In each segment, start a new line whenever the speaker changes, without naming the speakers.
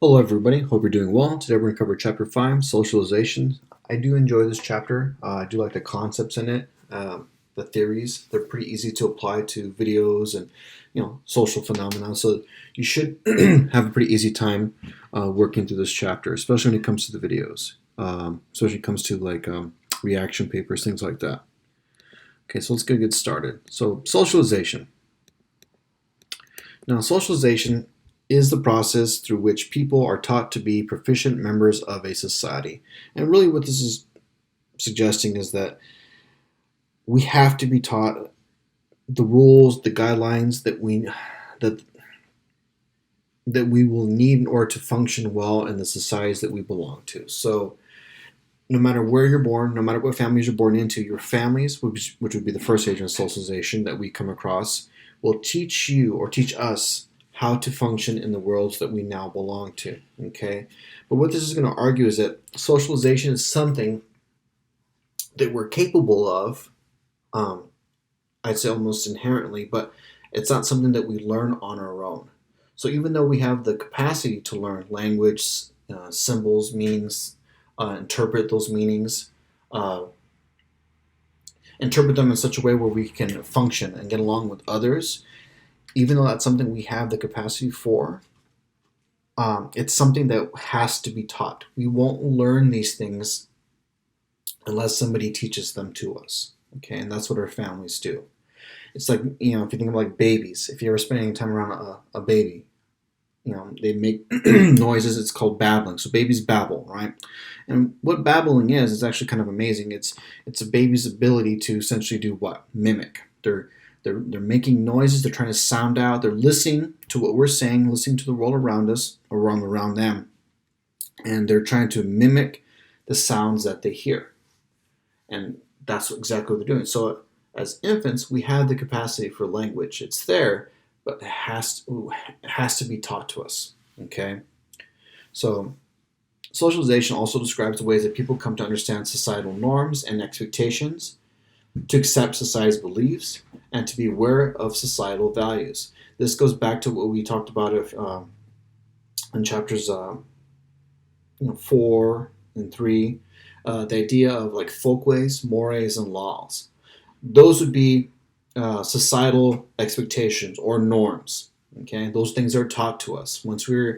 Hello, everybody. Hope you're doing well. Today we're going to cover Chapter 5, Socialization. I do enjoy this chapter. I do like the concepts in it, the theories. They're pretty easy to apply to videos and social phenomena. So you should have a pretty easy time working through this chapter, especially when it comes to the videos, especially when it comes to reaction papers, things like that. Okay, so let's get started. So socialization. Now, socialization is the process through which people are taught to be proficient members of a society. And really, what this is suggesting is that we have to be taught the rules, the guidelines that that we will need in order to function well in the societies that we belong to. So, no matter where you're born, no matter what families you're born into, your families, which would be the first stage of socialization that we come across, will teach you or teach us how to function in the worlds that we now belong to. Okay, but what this is going to argue is that socialization is something that we're capable of. I'd say almost inherently, but it's not something that we learn on our own. So even though we have the capacity to learn language, symbols, meanings, interpret those meanings, uh, interpret them in such a way where we can function and get along with others, even though that's something we have the capacity for, it's something that has to be taught. We won't learn these things unless somebody teaches them to us. Okay, and that's what our families do. It's like, if you think of like babies, if you ever spend any time around a baby, they make noises. It's called babbling. So babies babble, right? And what babbling is actually kind of amazing. It's a baby's ability to essentially do what? Mimic. They're making noises. They're trying to sound out. They're listening to what we're saying, listening to the world around us or around them, and they're trying to mimic the sounds that they hear. And that's exactly what they're doing. So as infants, we have the capacity for language. It's there, but it has to be taught to us. Okay, so socialization also describes the ways that people come to understand societal norms and expectations, to accept society's beliefs, and to be aware of societal values. This goes back to what we talked about in chapters 4 and 3, the idea of like folkways, mores, and laws. Those would be societal expectations or norms. Okay, those things are taught to us. Once we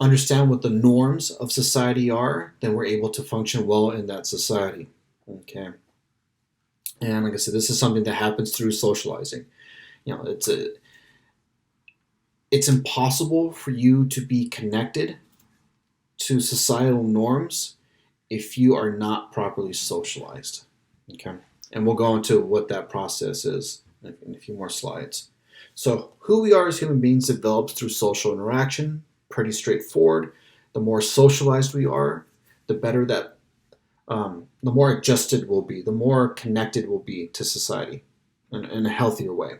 understand what the norms of society are, then we're able to function well in that society. Okay, and like I said, this is something that happens through socializing. It's impossible for you to be connected to societal norms if you are not properly socialized. Okay, and we'll go into what that process is in a few more slides. So, who we are as human beings develops through social interaction. Pretty straightforward. The more socialized we are, the better that, the more adjusted we'll be, the more connected we'll be to society in a healthier way.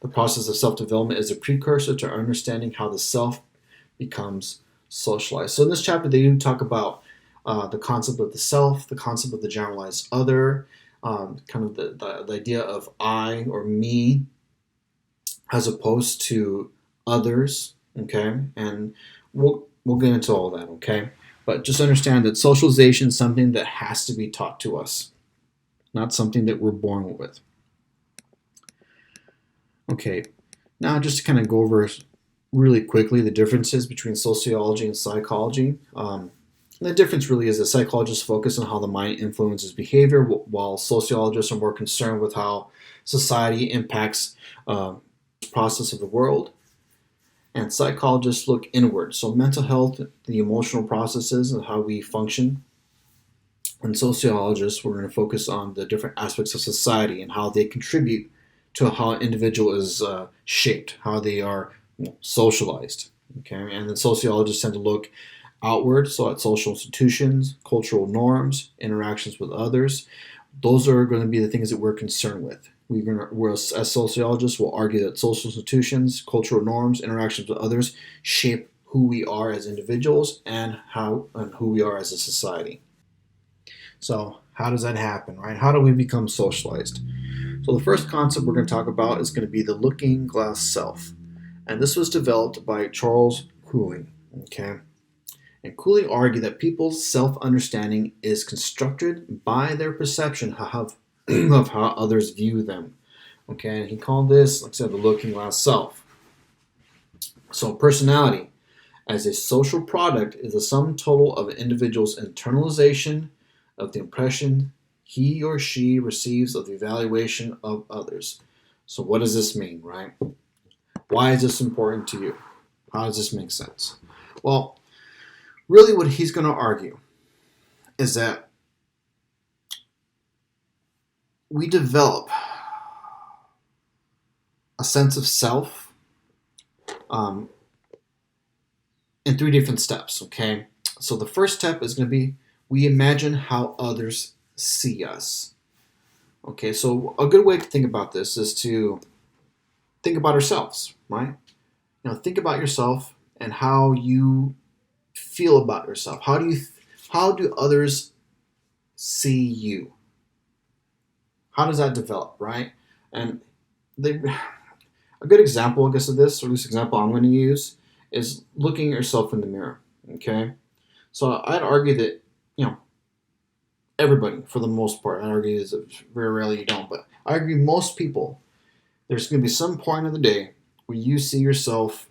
The process of self-development is a precursor to understanding how the self becomes socialized. So in this chapter, they do talk about the concept of the self, the concept of the generalized other, kind of the idea of I or me as opposed to others. Okay, and we'll get into all that. Okay, but just understand that socialization is something that has to be taught to us, not something that we're born with. Okay, now just to kind of go over really quickly the differences between sociology and psychology. The difference really is that psychologists focus on how the mind influences behavior, while sociologists are more concerned with how society impacts the process of the world. And psychologists look inward, so mental health, the emotional processes, and how we function. And sociologists, we're going to focus on the different aspects of society and how they contribute to how an individual is shaped, how they are socialized. Okay, and then sociologists tend to look outward, so at social institutions, cultural norms, interactions with others. Those are going to be the things that we're concerned with. As sociologists, will argue that social institutions, cultural norms, interactions with others shape who we are as individuals and who we are as a society. So, how does that happen, right? How do we become socialized? So, the first concept we're going to talk about is going to be the looking glass self, and this was developed by Charles Huing. Okay, and coolly argue that people's self-understanding is constructed by their perception of how others view them. Okay, and he called this, like I said, the looking glass self. So personality, as a social product, is the sum total of an individual's internalization of the impression he or she receives of the evaluation of others. So what does this mean, right? Why is this important to you? How does this make sense? Well, really what he's going to argue is that we develop a sense of self in 3 different steps, okay? So the first step is going to be we imagine how others see us. Okay, so a good way to think about this is to think about ourselves, right? Think about yourself and how you feel about yourself. How do others see you? How does that develop, right? And a good example, I guess, of this, or at least example I'm going to use, is looking at yourself in the mirror. Okay, so I'd argue that everybody, for the most part, I argue is very rarely you don't, but I argue most people, there's going to be some point of the day where you see yourself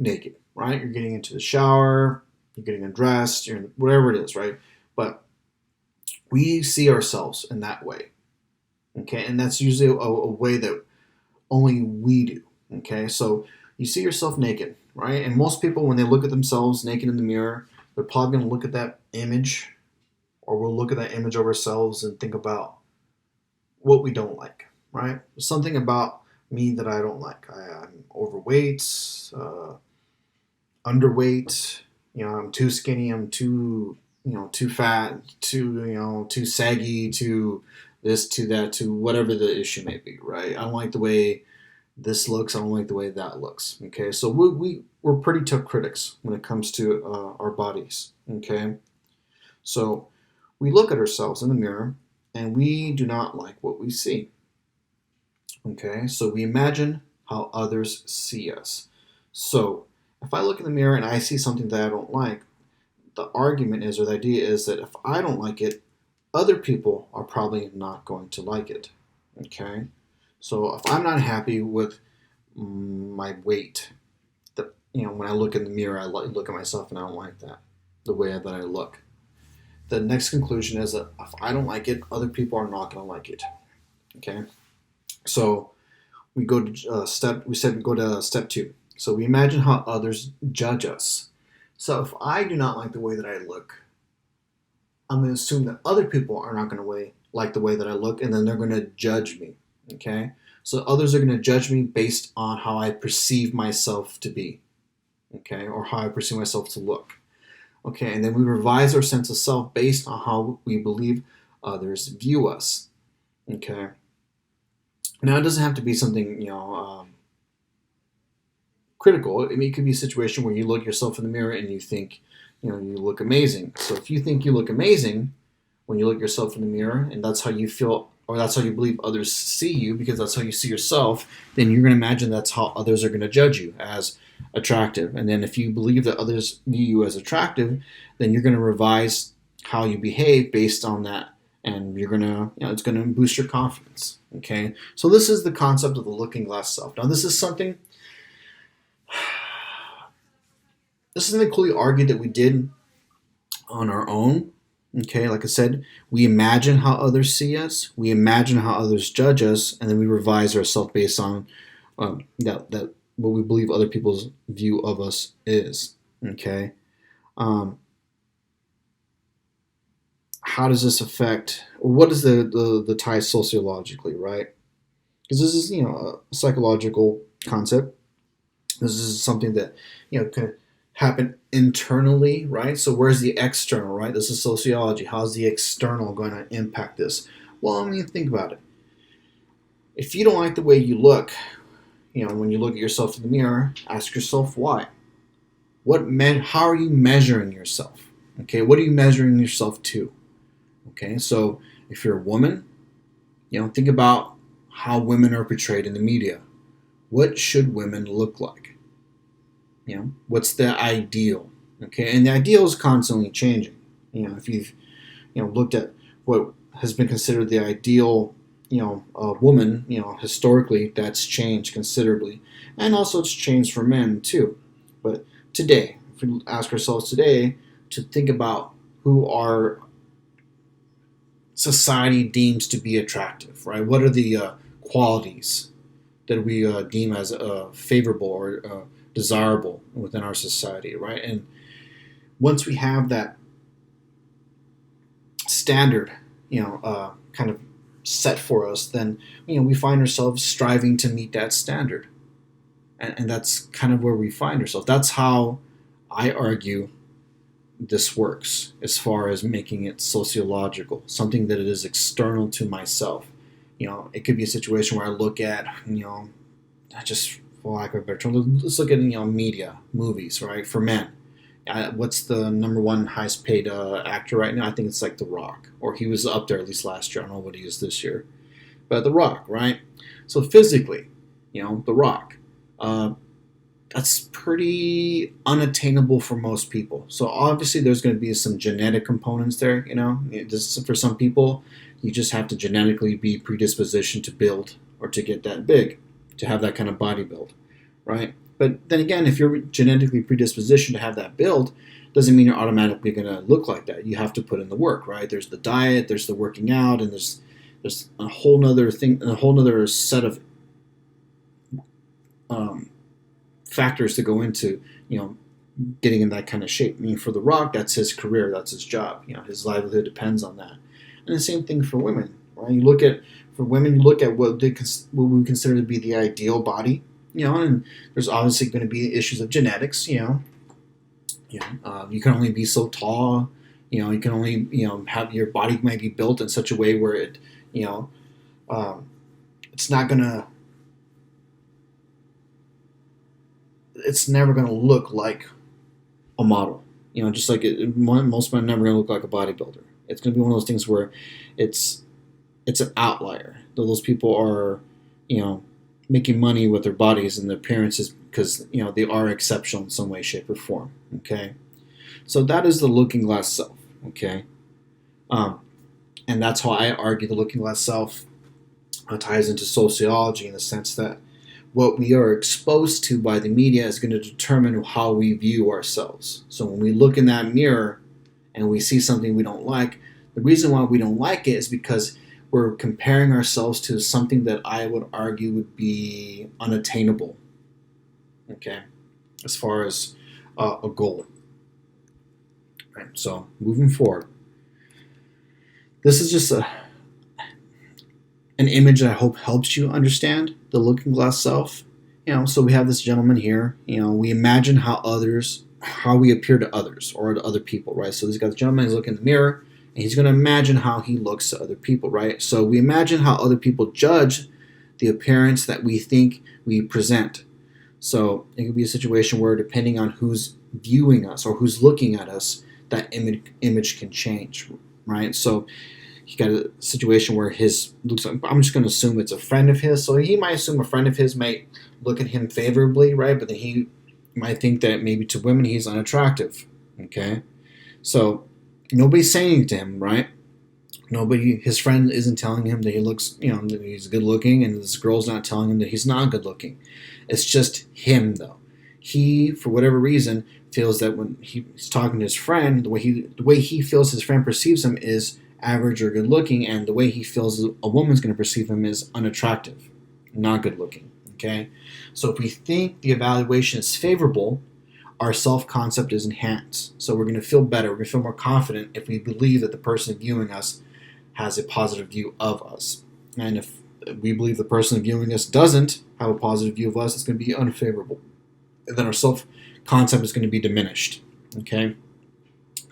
naked, right? You're getting into the shower, you're getting undressed, whatever it is, right? But we see ourselves in that way, okay? And that's usually a way that only we do, okay? So you see yourself naked, right? And most people, when they look at themselves naked in the mirror, they're probably going to look at that image, or we'll look at that image of ourselves and think about what we don't like, right? There's something about me that I don't like. I'm overweight, underweight, I'm too skinny, I'm too fat, too saggy, too this, to that, to whatever the issue may be, right? I don't like the way this looks, I don't like the way that looks, okay? So we're pretty tough critics when it comes to our bodies, okay? So we look at ourselves in the mirror and we do not like what we see, okay? So we imagine how others see us. So if I look in the mirror and I see something that I don't like, the argument is, or the idea is, that if I don't like it, other people are probably not going to like it, okay? So if I'm not happy with my weight, when I look in the mirror, I look at myself and I don't like that, the way that I look. The next conclusion is that if I don't like it, other people are not going to like it, okay? So we go to step 2. So we imagine how others judge us. So if I do not like the way that I look, I'm going to assume that other people are not going to like the way that I look, and then they're going to judge me, okay? So others are going to judge me based on how I perceive myself to be, okay? Or how I perceive myself to look, okay? And then we revise our sense of self based on how we believe others view us, okay? Now, it doesn't have to be something, critical. I mean, it could be a situation where you look yourself in the mirror and you think, you look amazing. So if you think you look amazing when you look yourself in the mirror, and that's how you feel, or that's how you believe others see you, because that's how you see yourself, then you're going to imagine that's how others are going to judge you, as attractive. And then if you believe that others view you as attractive, then you're going to revise how you behave based on that, and you're going to, it's going to boost your confidence, okay? So this is the concept of the looking glass self. Now, this is something clearly argued that we did on our own. Okay, like I said, we imagine how others see us, we imagine how others judge us, and then we revise ourselves based on that what we believe other people's view of us is. Okay, how does this affect? What is the tie sociologically, right? Because this is a psychological concept. This is something that can happen internally, right? So where's the external, right? This is sociology. How's the external going to impact this? Well, think about it. If you don't like the way you look, when you look at yourself in the mirror, ask yourself why. How are you measuring yourself? Okay, what are you measuring yourself to? Okay, so if you're a woman, think about how women are portrayed in the media. What should women look like? What's the ideal? Okay, and the ideal is constantly changing. If you've looked at what has been considered the ideal woman, historically that's changed considerably, and also it's changed for men too. But today, if we ask ourselves today to think about who our society deems to be attractive, right? What are the qualities that we deem as favorable or desirable within our society, right? And once we have that standard, kind of set for us, then we find ourselves striving to meet that standard, and that's kind of where we find ourselves. That's how I argue this works, as far as making it sociological, something that it is external to myself. It could be a situation where I look at, just for lack of a better term, let's look at media, movies, right? For men, what's the number one highest paid actor right now? I think it's like The Rock, or he was up there at least last year. I don't know what he is this year, but The Rock, right? So physically, The Rock, that's pretty unattainable for most people. So obviously, there's going to be some genetic components there. Just for some people, you just have to genetically be predispositioned to build or to get that big, to have that kind of body build, right? But then again, if you're genetically predispositioned to have that build, doesn't mean you're automatically going to look like that. You have to put in the work, right? There's the diet, there's the working out, and there's a whole nother thing, a whole nother set of factors to go into, getting in that kind of shape. I mean, for The Rock, that's his career, that's his job. His livelihood depends on that. And the same thing for women, right? For women, you look at what we consider to be the ideal body, and there's obviously going to be issues of genetics. You can only be so tall. You can only have your body might be built in such a way where it it's not gonna it's never gonna look like a model. Just like most men are never gonna look like a bodybuilder. It's gonna be one of those things where it's an outlier. Those people are making money with their bodies and their appearances because they are exceptional in some way, shape, or form. Okay, so that is the looking glass self. Okay, and that's how I argue the looking glass self ties into sociology, in the sense that what we are exposed to by the media is going to determine how we view ourselves. So when we look in that mirror and we see something we don't like, the reason why we don't like it is because we're comparing ourselves to something that I would argue would be unattainable, okay, as far as a goal. Right, so moving forward, this is just an image that I hope helps you understand the looking glass self. So we have this gentleman here. We imagine how we appear to others or to other people, right? So he's got the gentleman, he's looking in the mirror, and he's going to imagine how he looks to other people, right? So we imagine how other people judge the appearance that we think we present. So it could be a situation where, depending on who's viewing us or who's looking at us, that image can change, right? So he got a situation where his looks like, I'm just going to assume it's a friend of his. So he might assume a friend of his might look at him favorably, right? But then he might think that maybe to women he's unattractive, okay? So nobody's saying to him, right? His friend isn't telling him that he looks, that he's good looking, and this girl's not telling him that he's not good looking. It's just him, though. He, for whatever reason, feels that when he's talking to his friend, the way he feels his friend perceives him is average or good looking, and the way he feels a woman's going to perceive him is unattractive, not good looking. Okay, so if we think the evaluation is favorable, our self-concept is enhanced. So we're going to feel better, we're going to feel more confident if we believe that the person viewing us has a positive view of us. And if we believe the person viewing us doesn't have a positive view of us, it's going to be unfavorable. And then our self-concept is going to be diminished. Okay.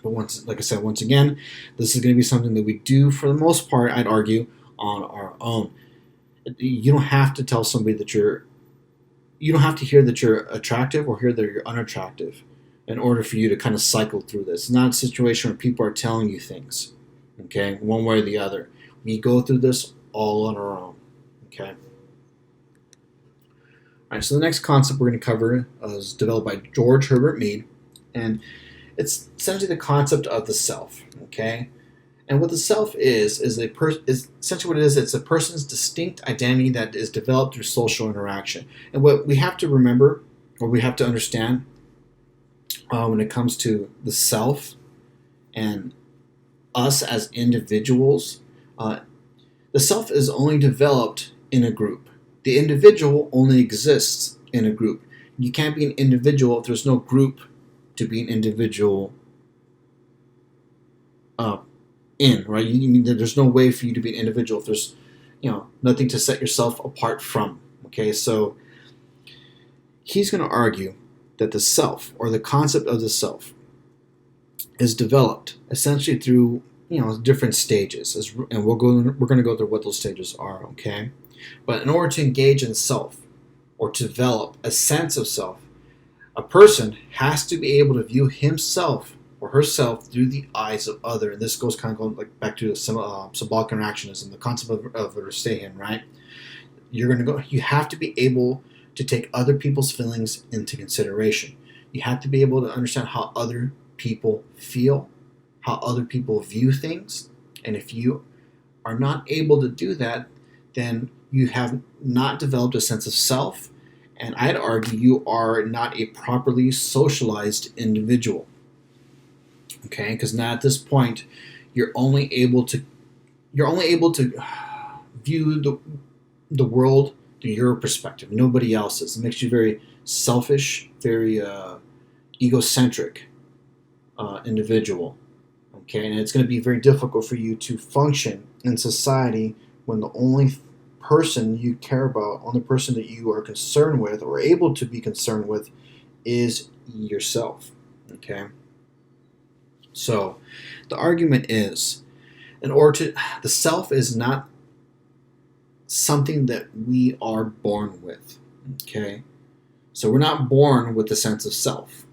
But once again, this is going to be something that we do, for the most part, I'd argue, on our own. You don't have to tell somebody that you don't have to hear that you're attractive or hear that you're unattractive in order for you to kind of cycle through this. It's not a situation where people are telling you things, okay, one way or the other. We go through this all on our own, okay? All right, so the next concept we're going to cover is developed by George Herbert Mead, and It's essentially the concept of the self. Okay, and what the self is is essentially what it is. It's a person's distinct identity that is developed through social interaction. And what we have to remember, or we have to understand, when it comes to the self and us as individuals, uh, the self is only developed in a group. The individual only exists in a group. You can't be an individual if there's no group to be an individual uh, in, right? There's no way for you to be an individual if there's, nothing to set yourself apart from. Okay, so he's going to argue that the self, or the concept of the self, is developed essentially through different stages, and we're going to go through what those stages are. Okay, but in order to engage in self, or to develop a sense of self, a person has to be able to view himself or herself through the eyes of other. And this goes kind of going like back to the symbolic interactionism, the concept of Verstehen, right? You have to be able to take other people's feelings into consideration. You have to be able to understand how other people feel, how other people view things. And if you are not able to do that, then you have not developed a sense of self, and I'd argue you are not a properly socialized individual. Okay, because now at this point, you're only able to view the world through your perspective, nobody else's. It makes you very selfish, very egocentric individual. Okay, and it's going to be very difficult for you to function in society when the only person you care about, only person that you are concerned with or able to be concerned with, is yourself. Okay, so the argument is, the self is not something that we are born with. Okay, so we're not born with the sense of self.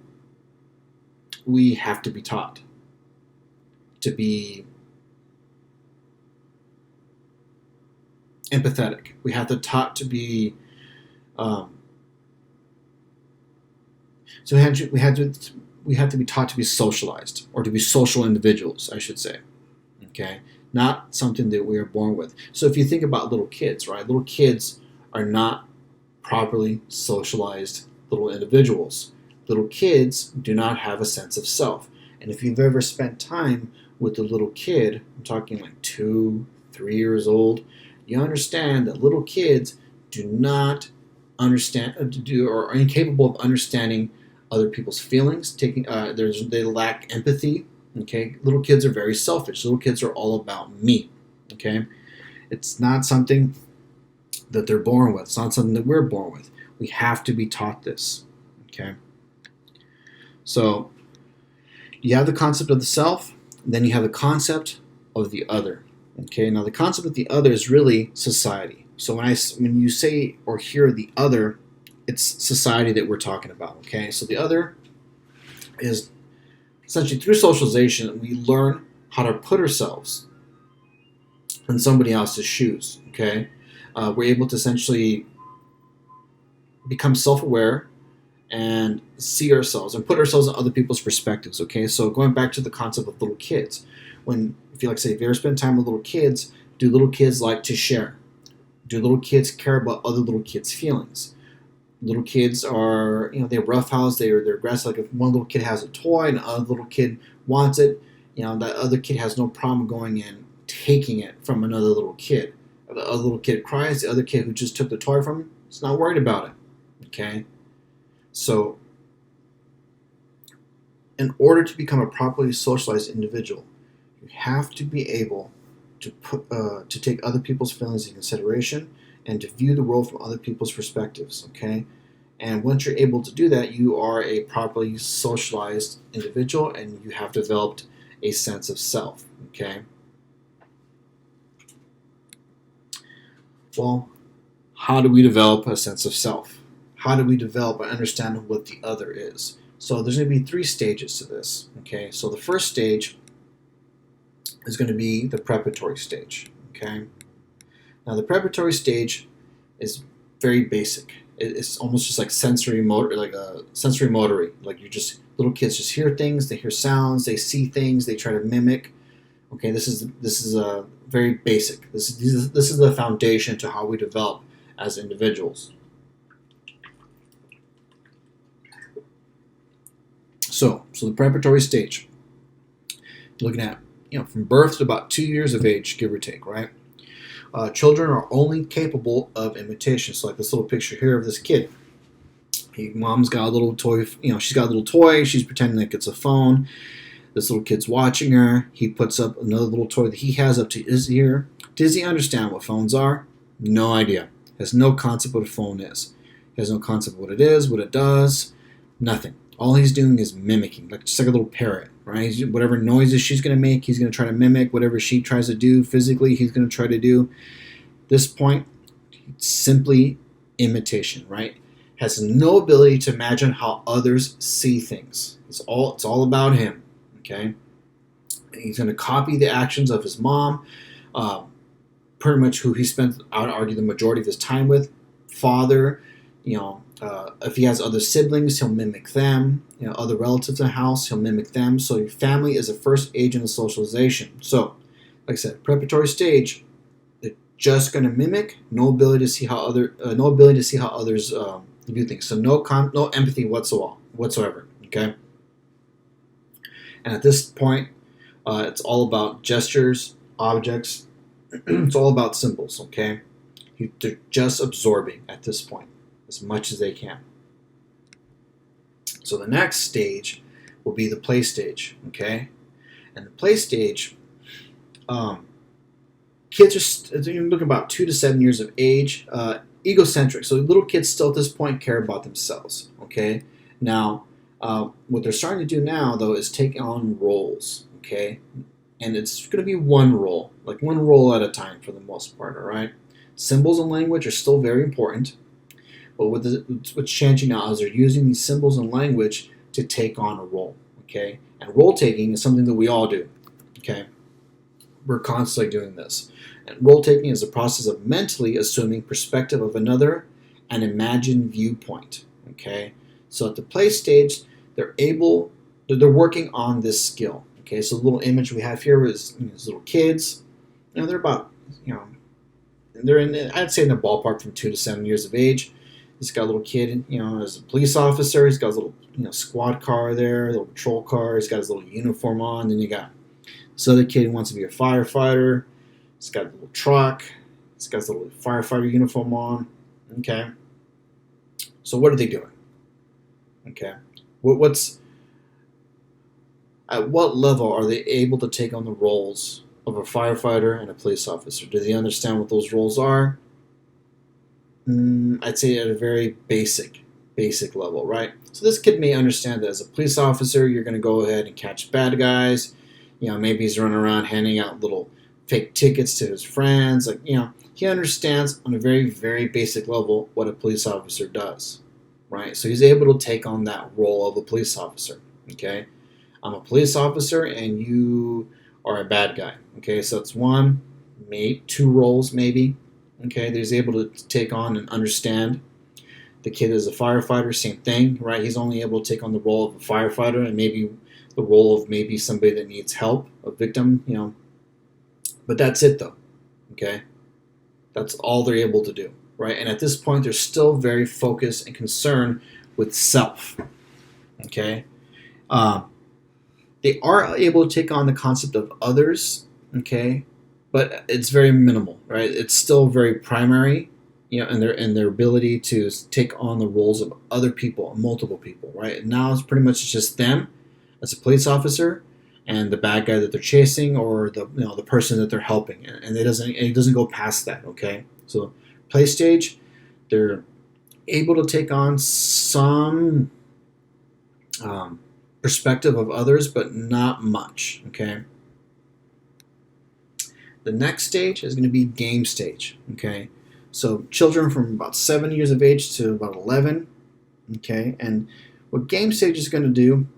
We have to be taught to be empathetic. We have to taught to be so we have to be taught to be socialized, or to be social individuals, I should say. Okay, not something that we are born with. So if you think about little kids, right? Little kids are not properly socialized little individuals. Little kids do not have a sense of self. And if you've ever spent time with a little kid, I'm talking like 2, 3 years old, you understand that little kids do not understand, or are incapable of understanding other people's feelings. They lack empathy. Okay, little kids are very selfish. Little kids are all about me. Okay, it's not something that they're born with. It's not something that we're born with. We have to be taught this. Okay, so you have the concept of the self, and then you have the concept of the other. Okay, now the concept of the other is really society. So when you say or hear the other, it's society that we're talking about. Okay, so the other is essentially, through socialization, we learn how to put ourselves in somebody else's shoes. Okay, we're able to essentially become self-aware and see ourselves and put ourselves in other people's perspectives. Okay, so going back to the concept of little kids, if you ever spend time with little kids, do little kids like to share? Do little kids care about other little kids' feelings? Little kids are, they roughhouse, they're aggressive. Like if one little kid has a toy and another little kid wants it, that other kid has no problem going and taking it from another little kid. If the other little kid cries, the other kid who just took the toy from him is not worried about it. Okay? So, in order to become a properly socialized individual, you have to be able to take other people's feelings into consideration and to view the world from other people's perspectives. Okay, and once you're able to do that, you are a properly socialized individual, and you have developed a sense of self. Okay. Well, how do we develop a sense of self? How do we develop and understand what the other is? So there's going to be 3 stages to this. Okay, so the first stage is going to be the preparatory stage. Okay, now the preparatory stage is very basic. It's almost just like sensory motor, like a sensory motory. Like little kids just hear things, they hear sounds, they see things, they try to mimic. Okay, this is a very basic. This is the foundation to how we develop as individuals. So the preparatory stage, looking at from birth to about 2 years of age, give or take, right? Children are only capable of imitation. So like this little picture here of this kid. Mom's got a little toy. She's got a little toy. She's pretending like it's a phone. This little kid's watching her. He puts up another little toy that he has up to his ear. Does he understand what phones are? No idea. Has no concept what a phone is. He has no concept what it is, what it does. Nothing. All he's doing is mimicking, just like a little parrot, right? Whatever noises she's going to make, he's going to try to mimic. Whatever she tries to do physically, he's going to try to do. At this point, simply imitation, right? Has no ability to imagine how others see things. It's all about him, okay? He's going to copy the actions of his mom, pretty much who he spent, I would argue, the majority of his time with. Father, if he has other siblings, he'll mimic them. Other relatives in the house, he'll mimic them. So your family is the first agent of socialization. So, like I said, preparatory stage, they're just going to mimic. No ability to see how others do things. So no empathy whatsoever. Okay. And at this point, it's all about gestures, objects. It's all about symbols. Okay. They're just absorbing at this point as much as they can. So the next stage will be the play stage, okay? And the play stage, kids they're looking about 2 to 7 years of age, egocentric. So little kids still at this point care about themselves, okay? Now, what they're starting to do now, though, is take on roles, okay? And it's going to be one role at a time for the most part, all right? Symbols and language are still very important. But what's changing now is they're using these symbols and language to take on a role, okay? And role taking is something that we all do, okay? We're constantly doing this. And role taking is the process of mentally assuming perspective of another and imagined viewpoint, okay? So at the play stage, they're working on this skill, okay? So the little image we have here is these little kids. They're about, I'd say in the ballpark from 2 to 7 years of age. He's got a little kid, as a police officer. He's got his little, squad car there, little patrol car. He's got his little uniform on. Then you got this other kid who wants to be a firefighter. He's got a little truck. He's got his little firefighter uniform on. Okay. So what are they doing? Okay. At what level are they able to take on the roles of a firefighter and a police officer? Do they understand what those roles are? I'd say at a very basic level, right? So this kid may understand that as a police officer, you're going to go ahead and catch bad guys. Maybe he's running around handing out little fake tickets to his friends. He understands on a very, very basic level what a police officer does, right? So he's able to take on that role of a police officer, okay? I'm a police officer and you are a bad guy, okay? So it's one, maybe 2 roles maybe. Okay, that he's able to take on and understand. The kid is a firefighter, same thing, right? He's only able to take on the role of a firefighter and maybe the role of maybe somebody that needs help, a victim, But that's it, though, okay? That's all they're able to do, right? And at this point, they're still very focused and concerned with self, okay? They are able to take on the concept of others, okay? But it's very minimal, right? It's still very primary, in their ability to take on the roles of other people, multiple people, right? And now it's pretty much just them as a police officer and the bad guy that they're chasing or the person that they're helping, and it doesn't go past that, okay? So play stage, they're able to take on some perspective of others, but not much, okay? The next stage is going to be game stage, okay? So children from about 7 years of age to about 11, okay? And what game stage is going to do,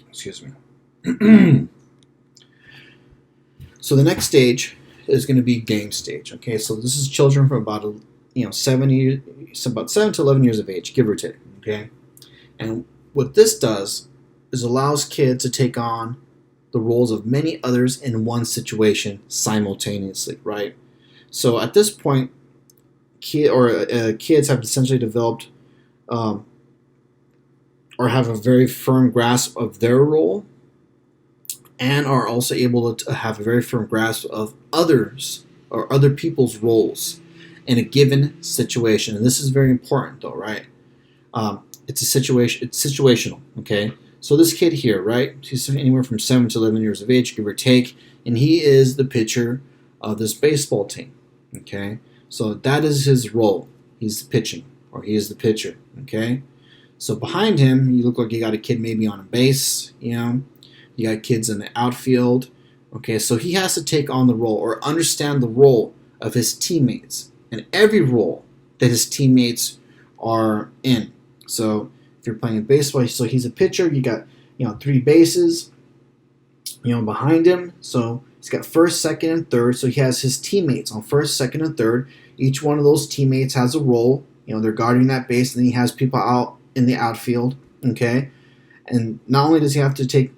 excuse me. So the next stage is going to be game stage, okay? So this is children from about about 7 to 11 years of age, give or take. Okay, and what this does is allows kids to take on the roles of many others in one situation simultaneously, right? So at this point, kids have essentially developed um, or have a very firm grasp of their role, and are also able to have a very firm grasp of others or other people's roles in a given situation. And this is very important, though, right? It's a situation. It's situational. Okay. So this kid here, right? He's anywhere from 7 to 11 years of age, give or take, and he is the pitcher of this baseball team. Okay. So that is his role. He's pitching, or he is the pitcher. Okay. So behind him, you look like you got a kid maybe on a base. You got kids in the outfield. Okay. So he has to take on the role or understand the role of his teammates and every role that his teammates are in. So if you're playing baseball, so he's a pitcher. You got 3 bases, behind him. So he's got first, second, and third. So he has his teammates on first, second, and third. Each one of those teammates has a role. They're guarding that base, and then he has people out in the outfield. Okay, and not only does he have to take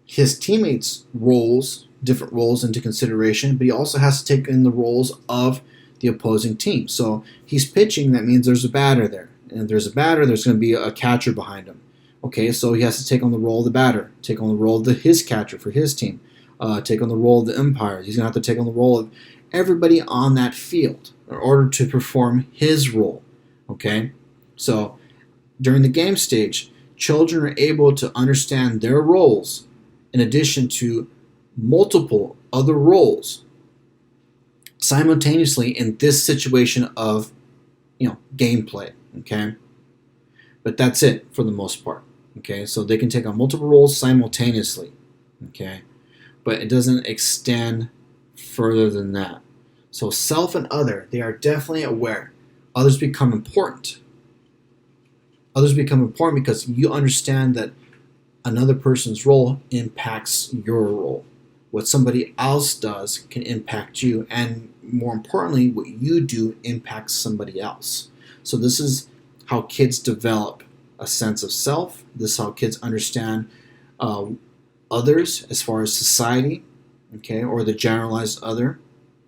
his teammates' roles, different roles, into consideration, but he also has to take in the roles of the opposing team. So he's pitching. That means there's a batter there. And if there's a batter, there's going to be a catcher behind him. Okay, so he has to take on the role of the batter, take on the role of his catcher for his team, take on the role of the umpire. He's going to have to take on the role of everybody on that field in order to perform his role. Okay, so during the game stage, children are able to understand their roles in addition to multiple other roles simultaneously in this situation of gameplay. Okay, but that's it for the most part. Okay, so they can take on multiple roles simultaneously. Okay, but it doesn't extend further than that. So self and other, they are definitely aware. Others become important. Others become important because you understand that another person's role impacts your role. What somebody else does can impact you, and more importantly, what you do impacts somebody else. So this is how kids develop a sense of self. This is how kids understand others as far as society, okay, or the generalized other,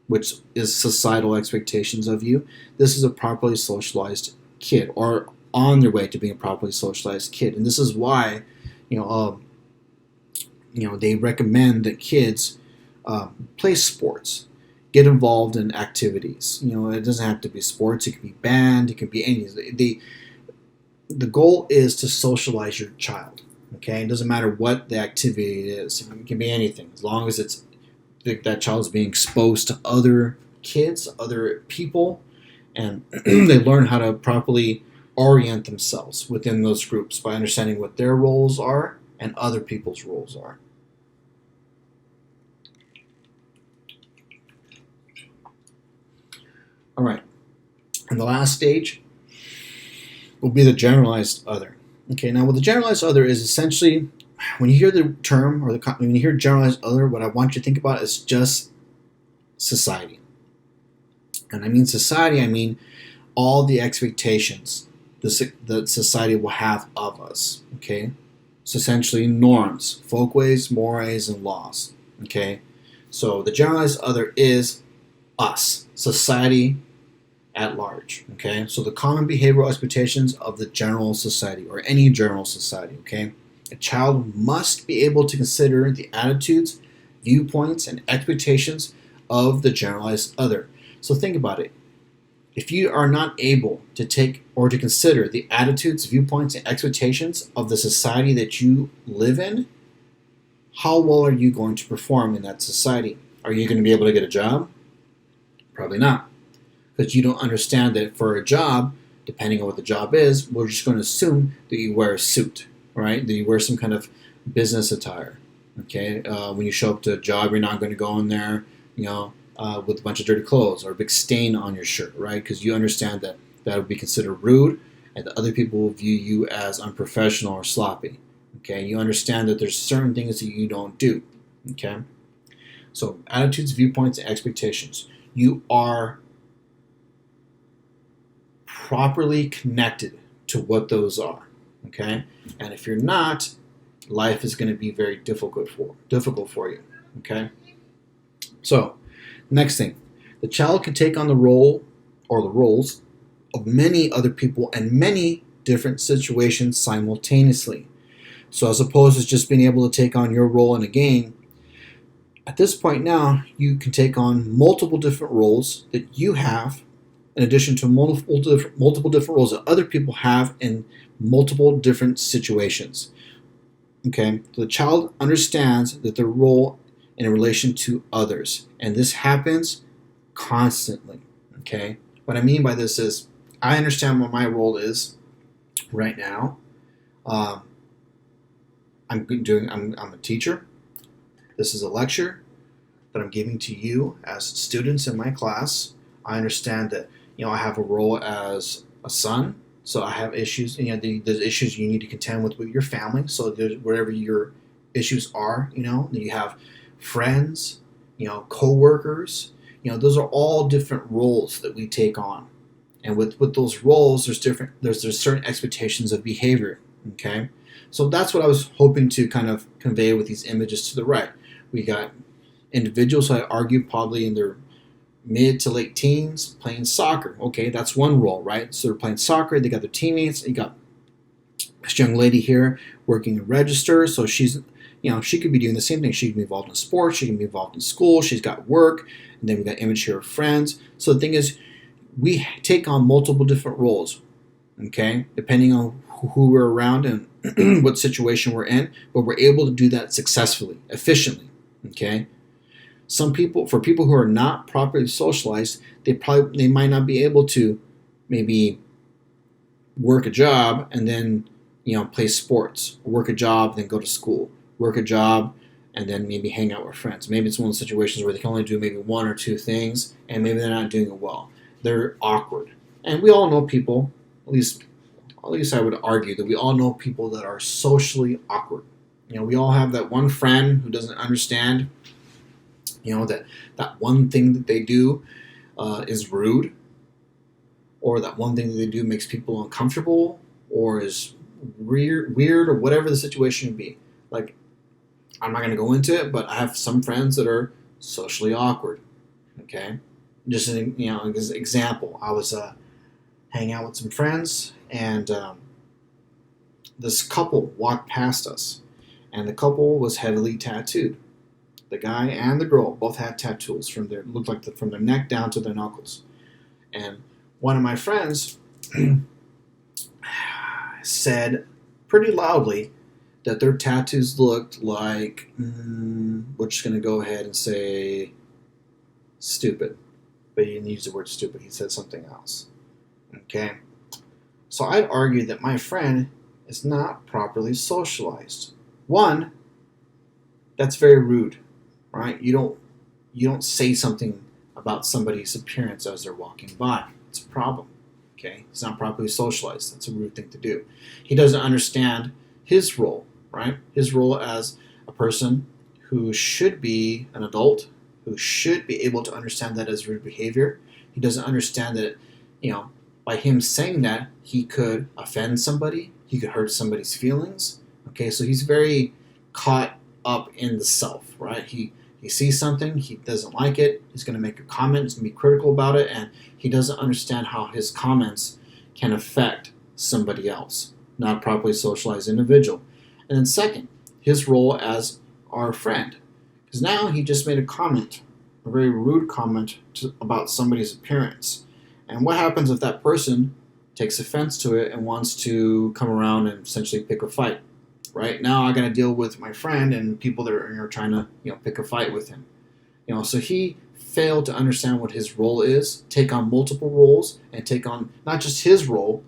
which is societal expectations of you. This is a properly socialized kid, or on their way to being a properly socialized kid. And this is why, they recommend that kids play sports, get involved in activities. It doesn't have to be sports. It can be band. It can be any. The goal is to socialize your child. Okay, it doesn't matter what the activity is. It can be anything, as long as that child is being exposed to other kids, other people, and they learn how to properly orient themselves within those groups by understanding what their roles are and other people's roles are. All right, and the last stage will be the generalized other. Okay, now what the generalized other is essentially, when you hear the term or when you hear generalized other, what I want you to think about is just society. And I mean society, I mean all the expectations that society will have of us. Okay, so essentially norms, folkways, mores, and laws. Okay, so the generalized other is us, society at large. Okay, so the common behavioral expectations of the general society, or any general society. Okay, a child must be able to consider the attitudes, viewpoints, and expectations of the generalized other. So think about it. If you are not able to take or to consider the attitudes, viewpoints, and expectations of the society that you live in, how well are you going to perform in that society? Are you going to be able to get a job? Probably not. Because you don't understand that for a job, depending on what the job is, we're just going to assume that you wear a suit, right? That you wear some kind of business attire. Okay, when you show up to a job, you're not going to go in there, with a bunch of dirty clothes or a big stain on your shirt, right? Because you understand that would be considered rude, and that other people will view you as unprofessional or sloppy. Okay, you understand that there's certain things that you don't do. Okay, so attitudes, viewpoints, and expectations. You are properly connected to what those are. Okay? And if you're not, life is going to be very difficult for you. Okay? So, next thing. The child can take on the role or the roles of many other people and many different situations simultaneously. So as opposed to just being able to take on your role in a game, at this point now, you can take on multiple different roles that you have, in addition to multiple different roles that other people have in multiple different situations. Okay, so the child understands that their role in relation to others, and this happens constantly. Okay, what I mean by this is I understand what my role is right now. I'm a teacher. This is a lecture that I'm giving to you as students in my class. I understand that I have a role as a son, so I have issues. There's issues you need to contend with your family. So wherever your issues are, you have friends, co-workers. Those are all different roles that we take on, and with those roles, there's certain expectations of behavior. Okay, so that's what I was hoping to kind of convey with these images to the right. We got individuals who I argue probably in their mid to late teens playing soccer. Okay, that's one role, right? So they're playing soccer, they got their teammates. You got this young lady here working in register, so she's, she could be doing the same thing. She can be involved in sports, she can be involved in school, she's got work, and then we got image here of friends. So the thing is, we take on multiple different roles, okay, depending on who we're around and what situation we're in, but we're able to do that successfully, efficiently, okay? For people who are not properly socialized, they might not be able to maybe work a job and then play sports, work a job then go to school, work a job and then maybe hang out with friends. Maybe it's one of those situations where they can only do maybe one or two things and maybe they're not doing it well. They're awkward, and we all know people. At least I would argue that we all know people that are socially awkward. We all have that one friend who doesn't understand that one thing that they do is rude, or that one thing that they do makes people uncomfortable, or is weird, or whatever the situation would be. Like, I'm not going to go into it, but I have some friends that are socially awkward. Okay, just an example. I was hanging out with some friends, and this couple walked past us, and the couple was heavily tattooed. The guy and the girl both had tattoos from their neck down to their knuckles. And one of my friends said pretty loudly that their tattoos looked like, we're just going to go ahead and say stupid. But he didn't use the word stupid. He said something else. Okay? So I'd argue that my friend is not properly socialized. One, that's very rude. Right? You don't say something about somebody's appearance as they're walking by. It's a problem. Okay? He's not properly socialized. That's a rude thing to do. He doesn't understand his role, right? His role as a person who should be an adult, who should be able to understand that as rude behavior. He doesn't understand that, by him saying that, he could offend somebody, he could hurt somebody's feelings. Okay, so he's very caught up in the self, right? He sees something, he doesn't like it, he's going to make a comment, he's going to be critical about it, and he doesn't understand how his comments can affect somebody else, not a properly socialized individual. And then second, his role as our friend. Because now he just made a comment, a very rude comment about somebody's appearance. And what happens if that person takes offense to it and wants to come around and essentially pick a fight? Right now, I got to deal with my friend and people that are trying to pick a fight with him. So he failed to understand what his role is, take on multiple roles, and take on not just his role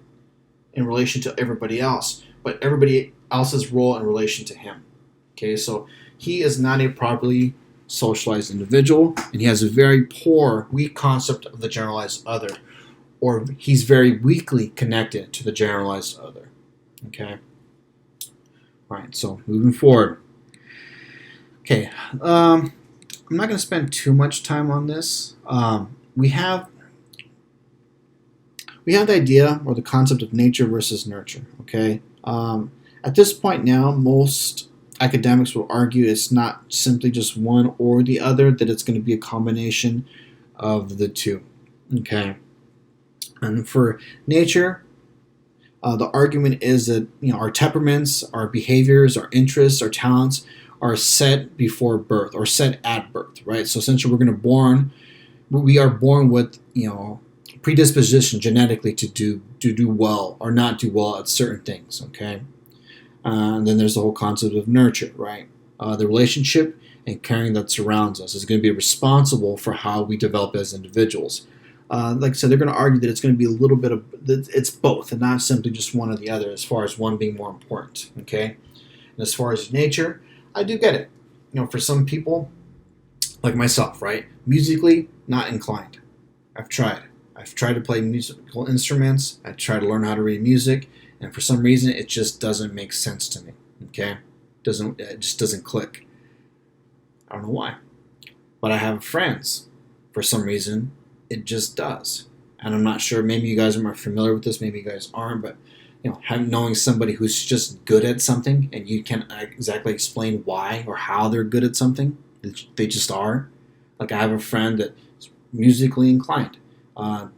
in relation to everybody else, but everybody else's role in relation to him. Okay, so he is not a properly socialized individual, and he has a very poor, weak concept of the generalized other, or he's very weakly connected to the generalized other. Okay. All right, so moving forward. Okay, I'm not going to spend too much time on this. We have we have the idea or the concept of nature versus nurture. Okay, at this point now, most academics will argue it's not simply just one or the other; that it's going to be a combination of the two. Okay, and for nature, the argument is that our temperaments, our behaviors, our interests, our talents are set before birth or set at birth, right? So essentially, we are born with predisposition genetically to do well or not do well at certain things. Okay, and then there's the whole concept of nurture, right? The relationship and caring that surrounds us is going to be responsible for how we develop as individuals. Like I said, they're going to argue that it's going to be a little bit of it's both, and not simply just one or the other. As far as one being more important, okay. And as far as nature, I do get it. For some people, like myself, right, musically not inclined. I've tried. I've tried to play musical instruments. I tried to learn how to read music, and for some reason, it just doesn't make sense to me. Okay, it just doesn't click. I don't know why, but I have friends. For some reason, it just does, and I'm not sure. Maybe you guys are more familiar with this. Maybe you guys aren't, but knowing somebody who's just good at something, and you can't exactly explain why or how they're good at something, they just are. Like I have a friend that's musically inclined,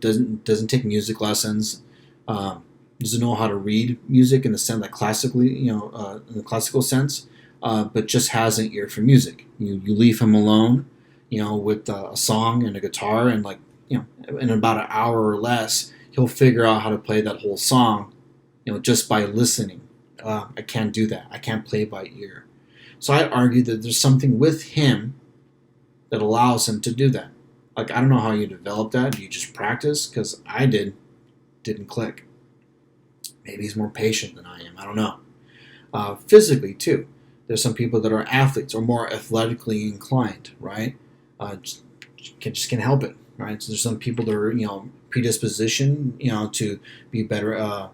doesn't take music lessons, doesn't know how to read music in the sense that classically, in the classical sense, but just has an ear for music. You leave him alone, with a song and a guitar, and in about an hour or less, he'll figure out how to play that whole song, just by listening. I can't do that. I can't play by ear. So I argue that there's something with him that allows him to do that. Like, I don't know how you develop that. Do you just practice? Because I didn't click. Maybe he's more patient than I am. I don't know. Physically, too. There's some people that are athletes or more athletically inclined, right? Just can't help it, right? So there's some people that are, predisposition, to be better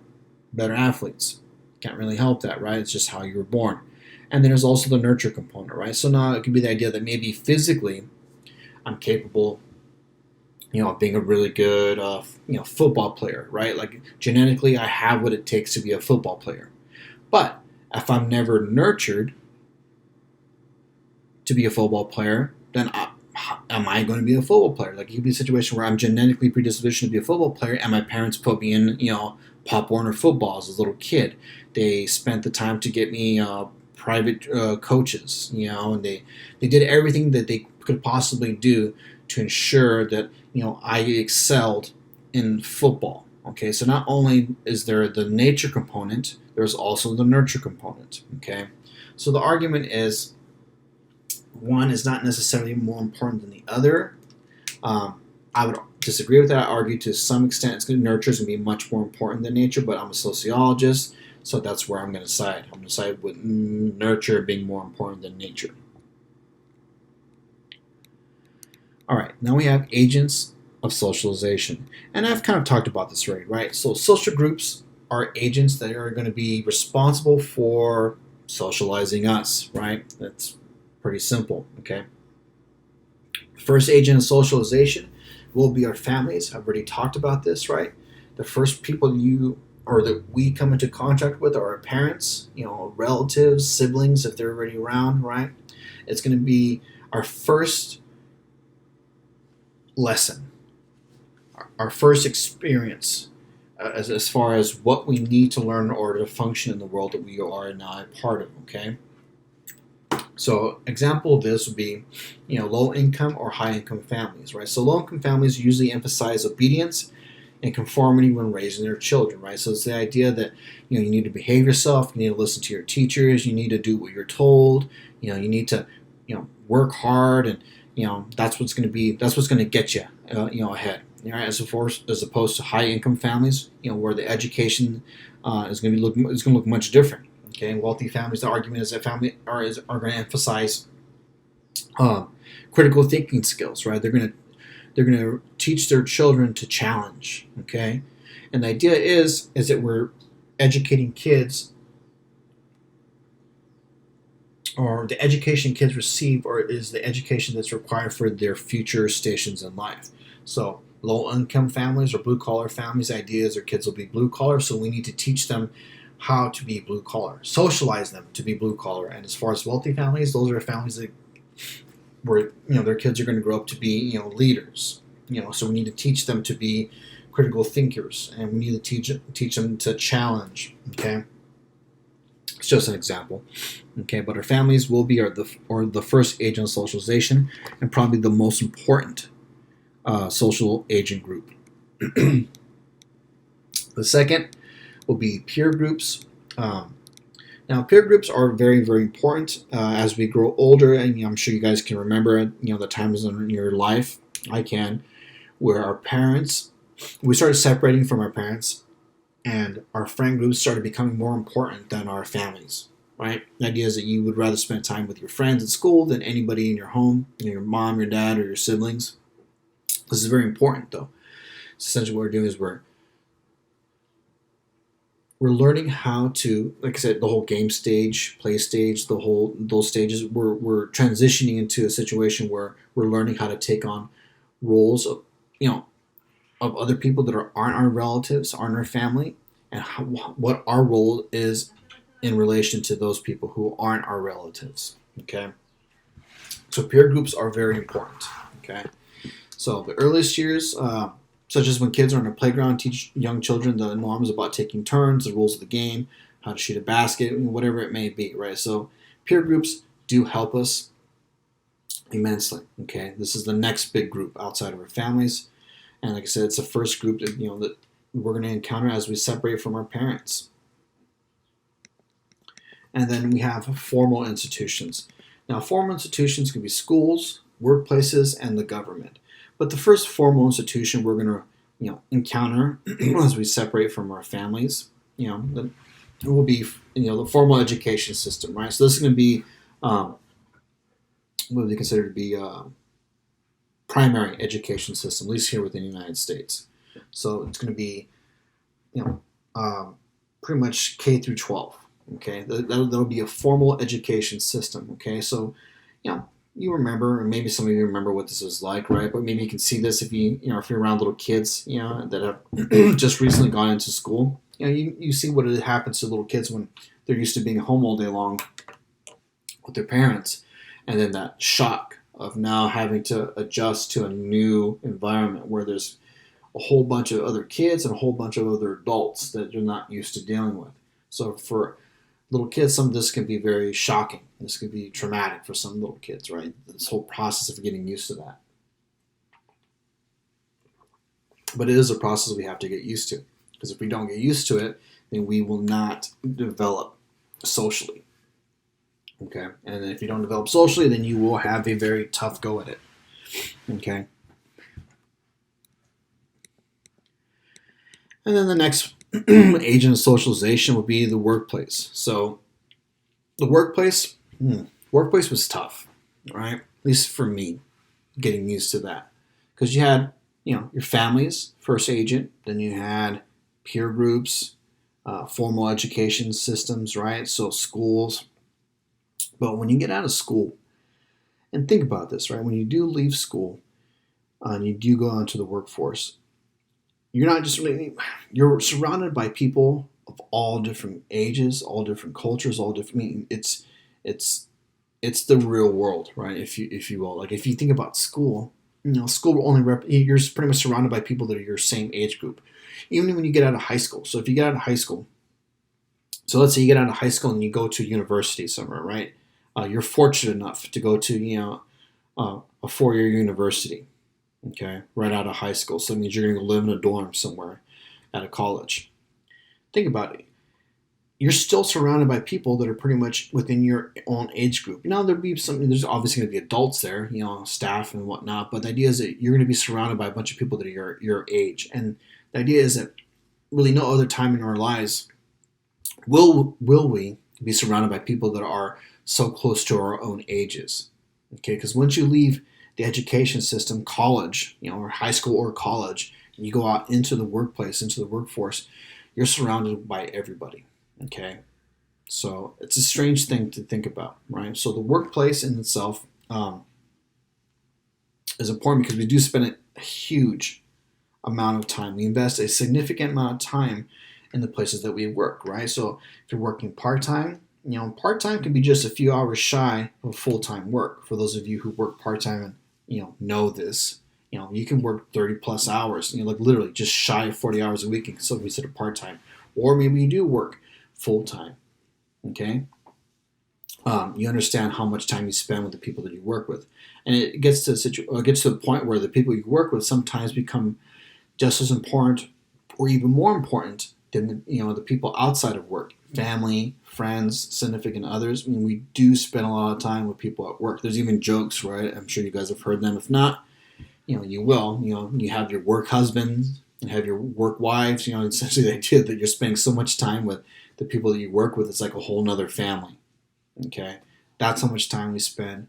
athletes. Can't really help that, right? It's just how you were born. And then there's also the nurture component, right? So now it could be the idea that maybe physically I'm capable, of being a really good, football player, right? Like genetically, I have what it takes to be a football player. But if I'm never nurtured to be a football player, then am I going to be a football player? Like it could be a situation where I'm genetically predisposed to be a football player, and my parents put me in, Pop Warner football as a little kid. They spent the time to get me private coaches, and they did everything that they could possibly do to ensure that I excelled in football. Okay, so not only is there the nature component, there's also the nurture component. Okay, so the argument is one is not necessarily more important than the other. I would disagree with that. I argue to some extent nurture is going to be much more important than nature, but I'm a sociologist, so that's where I'm going to side. I'm going to side with nurture being more important than nature. All right, now we have agents of socialization. And I've kind of talked about this already, right? So social groups are agents that are going to be responsible for socializing us, right? That's pretty simple, okay? First agent of socialization will be our families. I've already talked about this, right? The first people that we come into contact with are our parents, relatives, siblings, if they're already around, right? It's going to be our first lesson, our first experience as far as what we need to learn in order to function in the world that we are now a part of, okay? So example of this would be, low income or high income families, right? So low income families usually emphasize obedience and conformity when raising their children, right? So it's the idea that, you need to behave yourself, you need to listen to your teachers, you need to do what you're told, you need to, work hard, and, that's what's going to get you, ahead, right? As opposed to high income families, where the education is going to look much different. Okay, wealthy families, the argument is that family are going to emphasize critical thinking skills, right? They're going to teach their children to challenge. Okay, and the idea is that we're educating kids, or the education kids receive, or is the education that's required for their future stations in life. So low-income families or blue-collar families, the idea is their kids will be blue-collar, so we need to teach them how to be blue-collar, socialize them to be blue-collar. And as far as wealthy families, those are families that where their kids are going to grow up to be leaders. So we need to teach them to be critical thinkers, and we need to teach them to challenge. Okay, it's just an example. Okay, but our families will be the first agent of socialization, and probably the most important social agent group. The second will be peer groups. Now, peer groups are very, very important as we grow older, and I'm sure you guys can remember, the times in your life, I can, where we started separating from our parents, and our friend groups started becoming more important than our families, right? The idea is that you would rather spend time with your friends at school than anybody in your home, your mom, your dad, or your siblings. This is very important, though. Essentially, what we're doing is we're learning how to, like I said, the whole game stage, play stage, those stages. We're transitioning into a situation where we're learning how to take on roles of of other people that aren't our relatives, aren't our family, and what our role is in relation to those people who aren't our relatives. Okay, so peer groups are very important. Okay, so the earliest years. Such as when kids are on a playground, teach young children the norms about taking turns, the rules of the game, how to shoot a basket, whatever it may be, right? So peer groups do help us immensely, okay? This is the next big group outside of our families. And like I said, it's the first group that, that we're going to encounter as we separate from our parents. And then we have formal institutions. Now, formal institutions can be schools, workplaces, and the government. But the first formal institution we're going to, encounter as we separate from our families, it will be, the formal education system, right? So this is going to be what would be considered to be primary education system, at least here within the United States. So it's going to be, pretty much K through 12. Okay, that'll be a formal education system. Okay, so, you remember, and maybe some of you remember what this is like, right? But maybe you can see this if if you're around little kids, that have just recently gone into school. You see what happens to little kids when they're used to being home all day long with their parents, and then that shock of now having to adjust to a new environment where there's a whole bunch of other kids and a whole bunch of other adults that you're not used to dealing with. So for little kids, some of this can be very shocking. This could be traumatic for some little kids, right? This whole process of getting used to that. But it is a process we have to get used to. Because if we don't get used to it, then we will not develop socially. Okay? And if you don't develop socially, then you will have a very tough go at it. Okay? And then the next agent of socialization would be the workplace. So the workplace was tough, right? At least for me, getting used to that. Because you had, your families, first agent, then you had peer groups, formal education systems, right? So schools. But when you get out of school, and think about this, right? When you do leave school and you do go out into the workforce, you're surrounded by people of all different ages, all different cultures, all different. It's the real world, right? If you will, like if you think about school, school will only you're pretty much surrounded by people that are your same age group, even when you get out of high school. So if you get out of high school, so let's say you get out of high school and you go to university somewhere, right? You're fortunate enough to go to a 4-year university. Okay, right out of high school. So that means you're going to live in a dorm somewhere at a college. Think about it. You're still surrounded by people that are pretty much within your own age group. Now, there's obviously going to be adults there, staff and whatnot, but the idea is that you're going to be surrounded by a bunch of people that are your age. And the idea is that really no other time in our lives will we be surrounded by people that are so close to our own ages. Okay, because once you leave the education system, college, or high school or college, and you go out into the workplace, into the workforce, you're surrounded by everybody, okay? So it's a strange thing to think about, right? So the workplace in itself is important because we do spend a huge amount of time. We invest a significant amount of time in the places that we work, right? So if you're working part-time, part-time can be just a few hours shy of full-time work. For those of you who work part-time and, know this, you can work 30 plus hours, like literally just shy of 40 hours a week and still consider part-time. Or maybe you do work full-time, okay? You understand how much time you spend with the people that you work with. And it gets to the point where the people you work with sometimes become just as important or even more important than the people outside of work, family, friends, significant others. I mean, we do spend a lot of time with people at work. There's even jokes, right? I'm sure you guys have heard them. If not, you will. You have your work husbands and have your work wives. Essentially the idea that you're spending so much time with the people that you work with. It's like a whole nother family. Okay, that's how much time we spend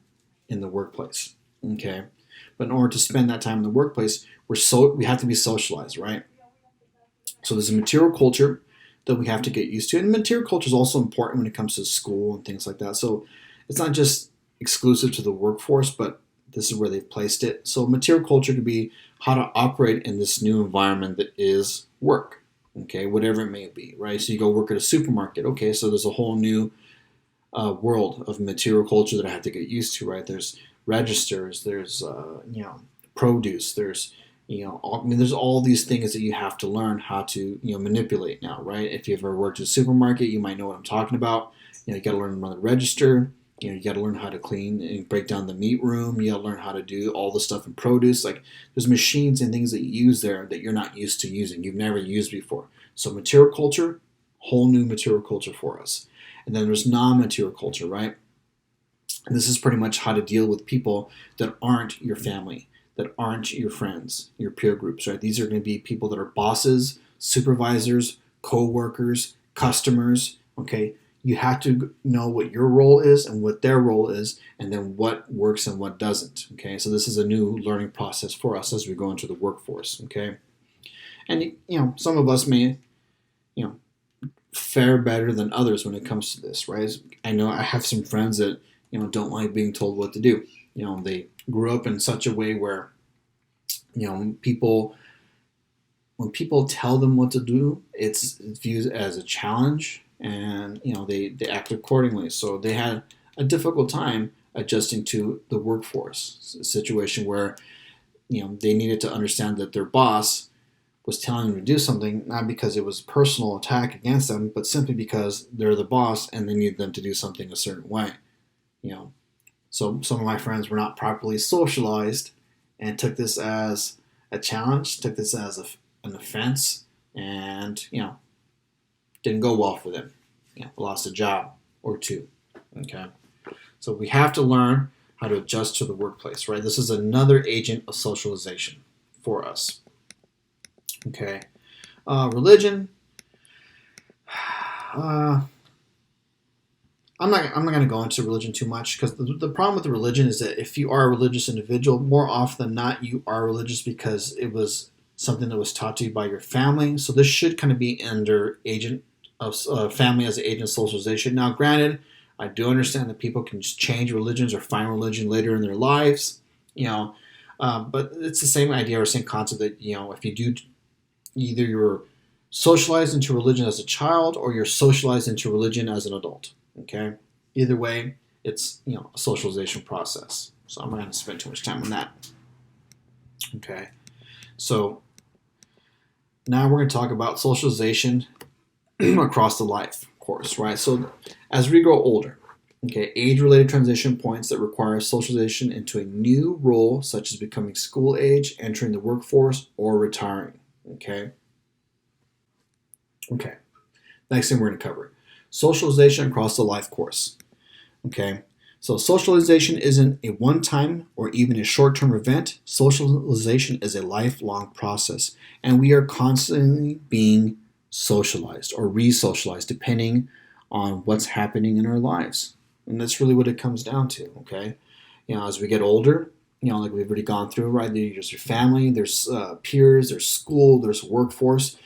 in the workplace. Okay, but in order to spend that time in the workplace, we have to be socialized, right? So there's a material culture that we have to get used to, and material culture is also important when it comes to school and things like that. So it's not just exclusive to the workforce, but this is where they've placed it. So material culture could be how to operate in this new environment that is work. Okay, whatever it may be, right? So you go work at a supermarket. Okay, so there's a whole new world of material culture that I have to get used to, right? There's registers, there's produce, there's there's all these things that you have to learn how to manipulate now, right? If you've ever worked at a supermarket, you might know what I'm talking about. You got to learn to run the register. You got to learn how to clean and break down the meat room. You got to learn how to do all the stuff in produce. Like there's machines and things that you use there that you're not used to using. You've never used before. So material culture, whole new material culture for us. And then there's non-material culture, right? And this is pretty much how to deal with people that aren't your family, that aren't your friends, your peer groups, right? These are going to be people that are bosses, supervisors, co-workers, customers, okay? You have to know what your role is and what their role is, and then what works and what doesn't, okay? So this is a new learning process for us as we go into the workforce, okay? And, some of us may, fare better than others when it comes to this, right? I know I have some friends that don't like being told what to do. They grew up in such a way where people when people tell them what to do, it's viewed as a challenge, and they act accordingly. So they had a difficult time adjusting to the workforce, a situation where they needed to understand that their boss was telling them to do something, not because it was a personal attack against them, but simply because they're the boss and they need them to do something a certain way. So some of my friends were not properly socialized and took this as a challenge, took this as an offense, and didn't go well for them. Lost a job or two. Okay, so we have to learn how to adjust to the workplace, right? This is another agent of socialization for us. Okay, religion. I'm not going to go into religion too much, because the problem with the religion is that if you are a religious individual, more often than not, you are religious because it was something that was taught to you by your family. So this should kind of be under agent of family as an agent of socialization. Now, granted, I do understand that people can just change religions or find religion later in their lives, but it's the same idea or same concept that if you do, either you're socialized into religion as a child or you're socialized into religion as an adult. Okay, either way, it's a socialization process. So I'm not going to spend too much time on that. Okay, so now we're going to talk about socialization across the life course, right? So as we grow older, okay, age-related transition points that require socialization into a new role, such as becoming school age, entering the workforce, or retiring. Okay. Next thing we're going to cover: socialization across the life course. Okay. So socialization isn't a one-time or even a short-term event. Socialization is a lifelong process, and we are constantly being socialized or re-socialized depending on what's happening in our lives. And that's really what it comes down to, okay? As we get older, like we've already gone through, right? There's your family, there's peers, there's school, there's workforce.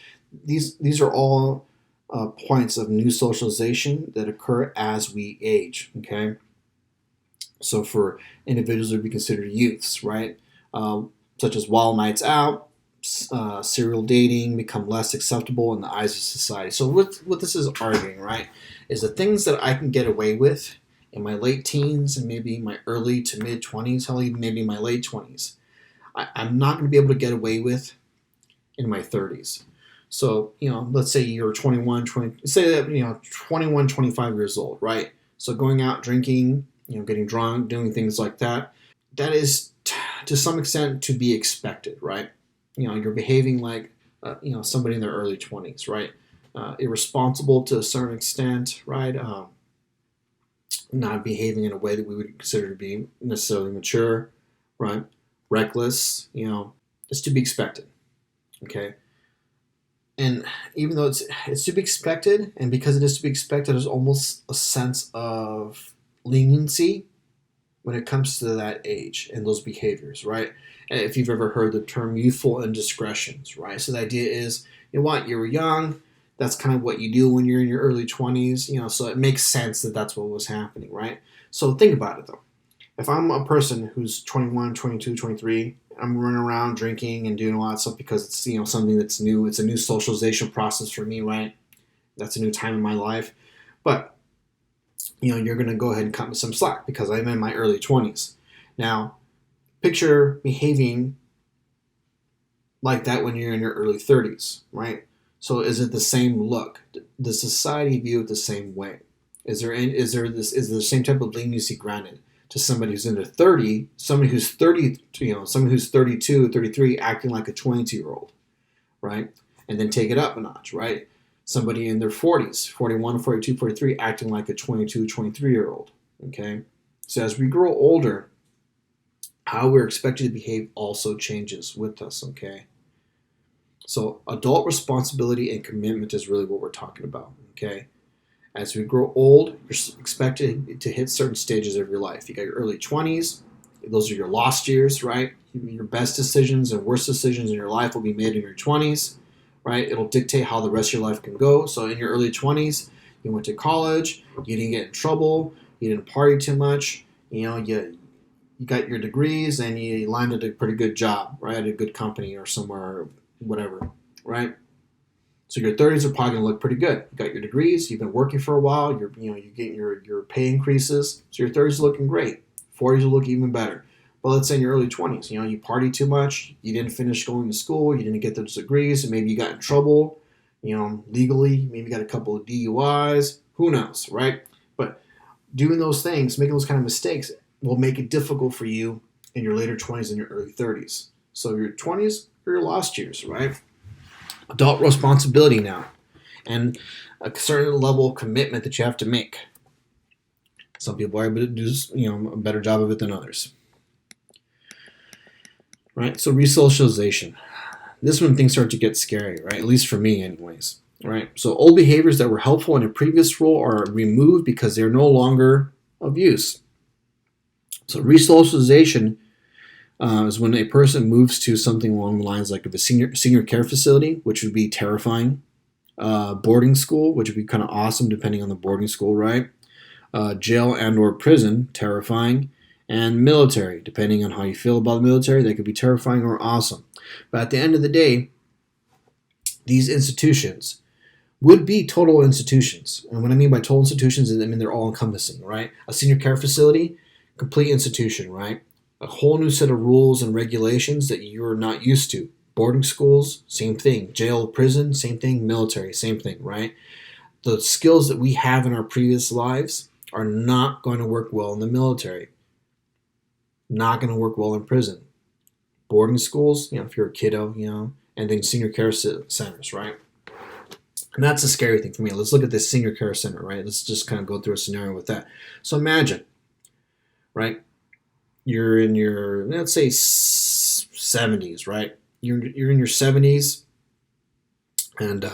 These are all points of new socialization that occur as we age, okay? So for individuals that would be considered youths, right? Such as wild nights out, serial dating become less acceptable in the eyes of society. So what this is arguing, right, is the things that I can get away with in my late teens and maybe my early to mid 20s, hell, even maybe my late 20s, I'm not going to be able to get away with in my 30s. So, let's say you're 21, 25 years old, right? So going out drinking, getting drunk, doing things like that, that is to some extent to be expected, right? You're behaving like, somebody in their early 20s, right? Irresponsible to a certain extent, right? Not behaving in a way that we would consider to be necessarily mature, right? Reckless, it's to be expected, okay? And even though it's to be expected, and because it is to be expected, there's almost a sense of leniency when it comes to that age and those behaviors, right? And if you've ever heard the term youthful indiscretions, right? So the idea is, you were young, that's kind of what you do when you're in your early 20s, so it makes sense that that's what was happening, right? So think about it, though. If I'm a person who's 21, 22, 23, I'm running around drinking and doing a lot of stuff because it's, something that's new. It's a new socialization process for me, right? That's a new time in my life. But, you're going to go ahead and cut me some slack because I'm in my early 20s. Now, picture behaving like that when you're in your early 30s, right? So is it the same look? Does society view it the same way? Is there the same type of leniency granted to somebody who's in their 30, somebody who's 30, someone who's 32, 33, acting like a 22-year-old, right? And then take it up a notch, right? Somebody in their 40s, 41, 42, 43, acting like a 22, 23-year-old, okay? So as we grow older, how we're expected to behave also changes with us, okay? So adult responsibility and commitment is really what we're talking about, okay? As we grow old, you're expected to hit certain stages of your life. You got your early 20s. Those are your lost years, right? Your best decisions and worst decisions in your life will be made in your 20s, right? It'll dictate how the rest of your life can go. So in your early 20s, you went to college, you didn't get in trouble, you didn't party too much, you got your degrees and you landed a pretty good job, right? At a good company or somewhere, whatever, right? So your 30s are probably going to look pretty good. You got your degrees, you've been working for a while, you're getting your pay increases. So your 30s are looking great. 40s will look even better. But let's say in your early 20s, you party too much, you didn't finish going to school, you didn't get those degrees, and maybe you got in trouble, legally, maybe you got a couple of DUIs, who knows, right? But doing those things, making those kind of mistakes will make it difficult for you in your later 20s and your early 30s. So your 20s are your lost years, right? Adult responsibility now, and a certain level of commitment that you have to make. Some people are able to do a better job of it than others. Right? So resocialization. This is when things start to get scary, right? At least for me anyways. Right? So old behaviors that were helpful in a previous role are removed because they're no longer of use. So resocialization is when a person moves to something along the lines like of a senior care facility, which would be terrifying. Boarding school, which would be kind of awesome depending on the boarding school, right? Jail and or prison, terrifying. And military, depending on how you feel about the military, they could be terrifying or awesome. But at the end of the day, these institutions would be total institutions. And what I mean by total institutions is they're all encompassing, right? A senior care facility, complete institution, right? A whole new set of rules and regulations that you're not used to. Boarding schools, same thing. Jail, prison, same thing. Military, same thing, right? The skills that we have in our previous lives are not going to work well in the military. Not going to work well in prison. Boarding schools, if you're a kiddo, and then senior care centers, right? And that's a scary thing for me. Let's look at this senior care center, right? Let's just kind of go through a scenario with that. So imagine, right? You're in your, let's say, 70s, right? You're in your 70s, and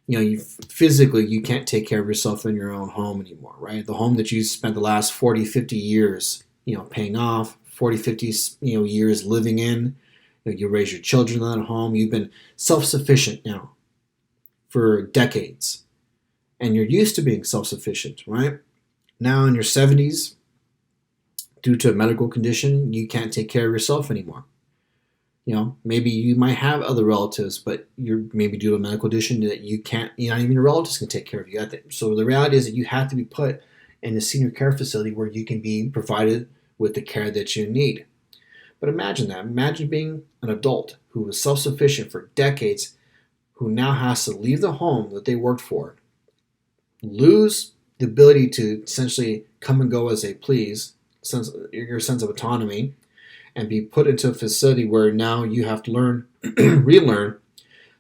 you physically you can't take care of yourself in your own home anymore, right? The home that you spent the last 40, 50 years, paying off, 40, 50, years living in. You raise your children in that home. You've been self-sufficient now for decades, and you're used to being self-sufficient, right? Now in your 70s, due to a medical condition, you can't take care of yourself anymore. Maybe you might have other relatives, but you're maybe due to a medical condition that you can't, not even your relatives can take care of you. So the reality is that you have to be put in a senior care facility where you can be provided with the care that you need. But imagine that. Imagine being an adult who was self-sufficient for decades, who now has to leave the home that they worked for, lose the ability to essentially come and go as they please, your sense of autonomy, and be put into a facility where now you have to relearn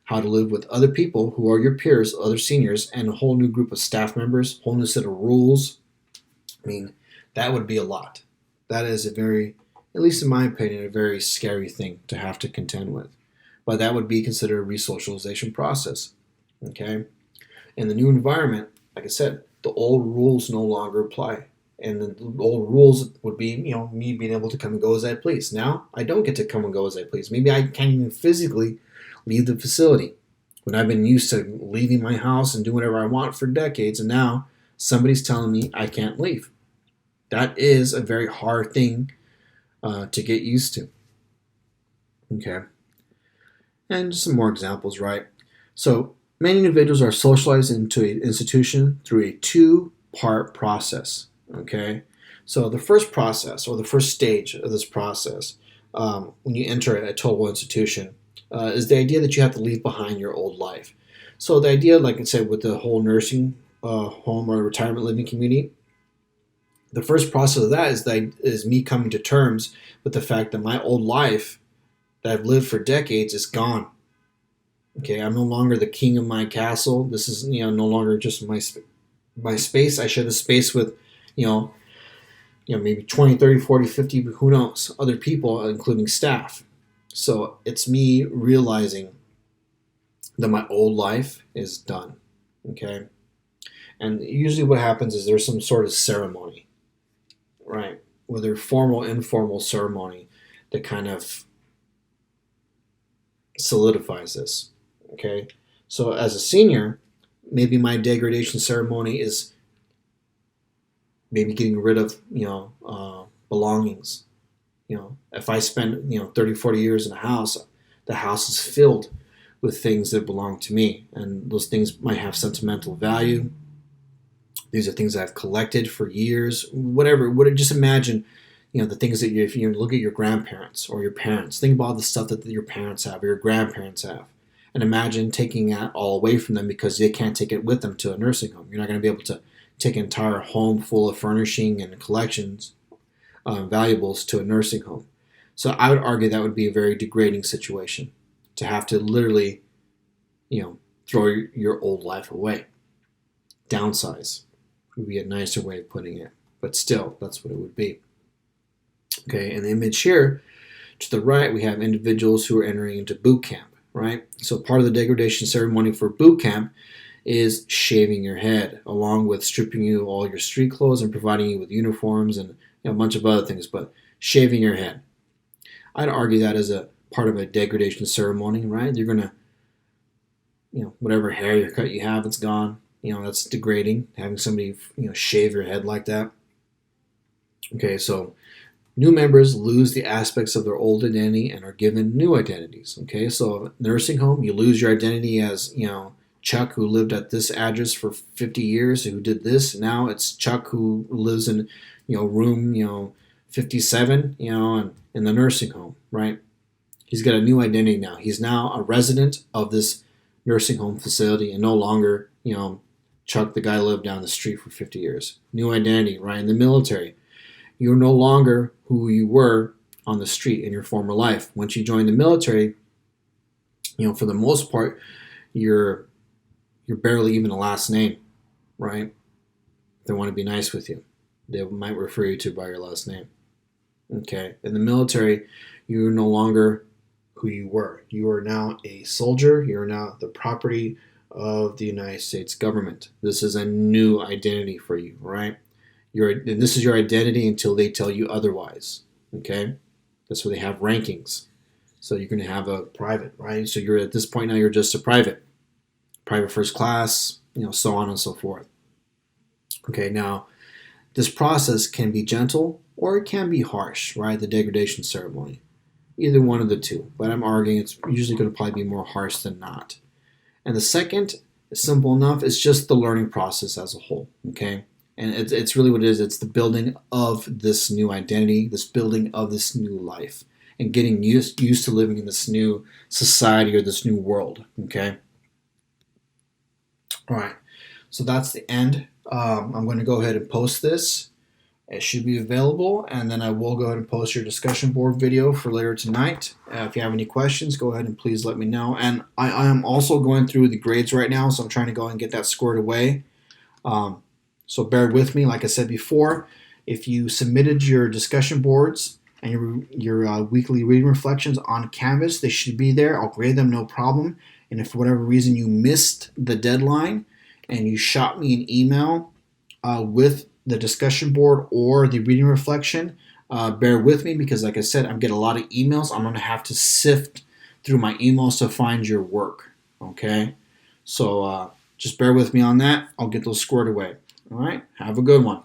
how to live with other people who are your peers, other seniors, and a whole new group of staff members, whole new set of rules. I mean, that would be a lot. That is a very, at least in my opinion, a very scary thing to have to contend with. But that would be considered a re-socialization process. Okay? In the new environment, like I said, the old rules no longer apply. And the old rules would be, me being able to come and go as I please. Now, I don't get to come and go as I please. Maybe I can't even physically leave the facility when I've been used to leaving my house and doing whatever I want for decades, and now somebody's telling me I can't leave. That is a very hard thing to get used to. Okay. And just some more examples, right? So many individuals are socialized into an institution through a two-part process. Okay, so the first process, or the first stage of this process, when you enter a total institution, is the idea that you have to leave behind your old life. So the idea, like I said, with the whole nursing home or retirement living community, the first process of that is me coming to terms with the fact that my old life that I've lived for decades is gone. Okay, I'm no longer the king of my castle. This is no longer just my space. I share the space with maybe 20, 30, 40, 50, who knows, other people, including staff. So it's me realizing that my old life is done. Okay, and usually what happens is there's some sort of ceremony, right? Whether formal, informal ceremony that kind of solidifies this. Okay, so as a senior, maybe my degradation ceremony is maybe getting rid of belongings. If I spend 30, 40 years in a house, the house is filled with things that belong to me, and those things might have sentimental value. These are things I've collected for years, whatever. Just imagine, the things that if you look at your grandparents or your parents, think about the stuff that your parents have or your grandparents have, and imagine taking that all away from them because they can't take it with them to a nursing home. You're not going to be able to take an entire home full of furnishing and collections, valuables to a nursing home. So I would argue that would be a very degrading situation to have to literally, throw your old life away. Downsize would be a nicer way of putting it, but still, that's what it would be. Okay, and the image here to the right, we have individuals who are entering into boot camp, right? So part of the degradation ceremony for boot camp is shaving your head, along with stripping you of all your street clothes and providing you with uniforms and a bunch of other things, but shaving your head. I'd argue that as a part of a degradation ceremony, right? You're going to, whatever haircut you have, it's gone. That's degrading, having somebody, shave your head like that. Okay, so new members lose the aspects of their old identity and are given new identities. Okay, so nursing home, you lose your identity as, Chuck, who lived at this address for 50 years, who did this. Now it's Chuck, who lives in, room, 57, and in the nursing home, right? He's got a new identity now. He's now a resident of this nursing home facility and no longer, Chuck, the guy who lived down the street for 50 years. New identity, right? In the military, you're no longer who you were on the street in your former life. Once you join the military, for the most part, you're barely even a last name, right? They want to be nice with you. They might refer you to by your last name. Okay. In the military, you're no longer who you were. You are now a soldier. You are now the property of the United States government. This is a new identity for you, right? This is your identity until they tell you otherwise. Okay. That's where they have rankings. So you're going to have a private, right? So you're at this point now, you're just a private first class, so on and so forth. Okay, now this process can be gentle or it can be harsh, right? The degradation ceremony. Either one of the two, but I'm arguing it's usually going to probably be more harsh than not. And the second is simple enough. It's just the learning process as a whole, okay? And it's really what it is. It's the building of this new identity, this building of this new life, and getting used to living in this new society or this new world, okay? All right, so that's the end. I'm going to go ahead and post this. It should be available, and then I will go ahead and post your discussion board video for later tonight. If you have any questions, go ahead and please let me know. And I am also going through the grades right now, so I'm trying to go and get that squared away. So bear with me. Like I said before, if you submitted your discussion boards and your weekly reading reflections on Canvas, they should be there. I'll grade them, no problem. And if for whatever reason you missed the deadline and you shot me an email with the discussion board or the reading reflection, bear with me because, like I said, I'm getting a lot of emails. I'm going to have to sift through my emails to find your work, okay? So just bear with me on that. I'll get those squared away. All right, have a good one.